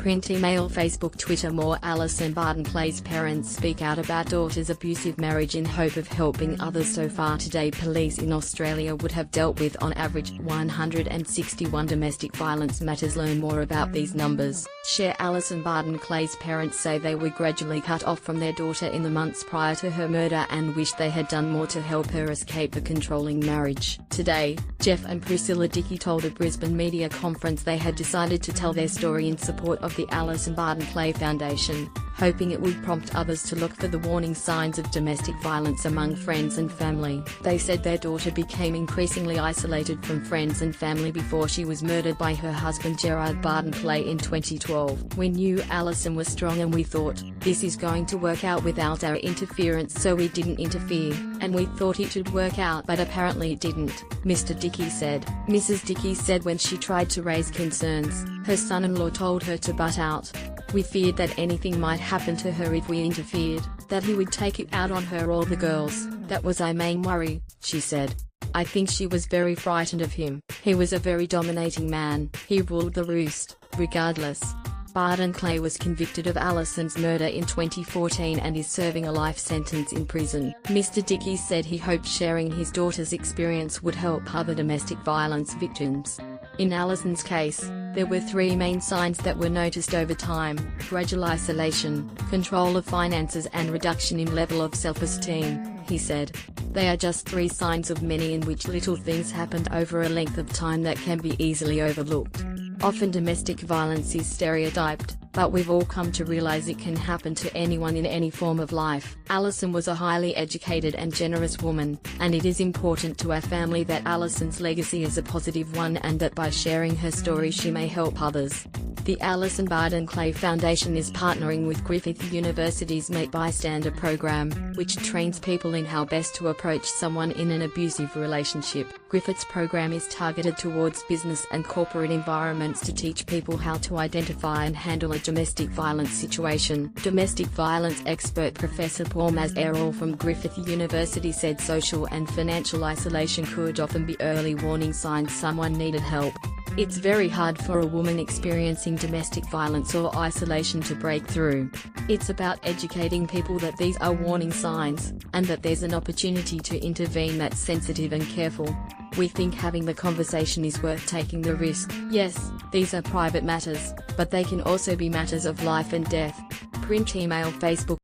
Print, email, Facebook, Twitter. More. Allison Baden-Clay's parents speak out about daughter's abusive marriage in hope of helping others. So far today, police in Australia would have dealt with on average 161 domestic violence matters. Learn more about these numbers. Share. Allison Baden-Clay's parents say they were gradually cut off from their daughter in the months prior to her murder and wish they had done more to help her escape a controlling marriage. Today, Jeff and Priscilla Dickey told a Brisbane media conference they had decided to tell their story in support of the Allison Baden-Clay Foundation, hoping it would prompt others to look for the warning signs of domestic violence among friends and family. They said their daughter became increasingly isolated from friends and family before she was murdered by her husband Gerard Baden-Clay in 2012. We knew Allison was strong and we thought, this is going to work out without our interference, so we didn't interfere, and we thought it would work out, but apparently it didn't, Mr. Dickey said. Mrs. Dickey said when she tried to raise concerns, her son-in-law told her to butt out. We feared that anything might happen to her if we interfered, that he would take it out on her or the girls. That was our main worry, she said. I think she was very frightened of him. He was a very dominating man. He ruled the roost. Regardless, Baden-Clay was convicted of Allison's murder in 2014 and is serving a life sentence in prison. Mr. Dickey said he hoped sharing his daughter's experience would help other domestic violence victims. In Allison's case, there were three main signs that were noticed over time: gradual isolation, control of finances and reduction in level of self-esteem, he said. They are just three signs of many in which little things happened over a length of time that can be easily overlooked. Often domestic violence is stereotyped, but we've all come to realize it can happen to anyone in any form of life. Allison was a highly educated and generous woman, and it is important to our family that Allison's legacy is a positive one and that by sharing her story she may help others. The Allison Baden-Clay Foundation is partnering with Griffith University's Meet Bystander program, which trains people in how best to approach someone in an abusive relationship. Griffith's program is targeted towards business and corporate environments to teach people how to identify and handle a domestic violence situation. Domestic violence expert Professor Paul Mazerol from Griffith University said social and financial isolation could often be early warning signs someone needed help. It's very hard for a woman experiencing domestic violence or isolation to break through. It's about educating people that these are warning signs, and that there's an opportunity to intervene that's sensitive and careful. We think having the conversation is worth taking the risk. Yes, these are private matters, but they can also be matters of life and death. Print, email, Facebook.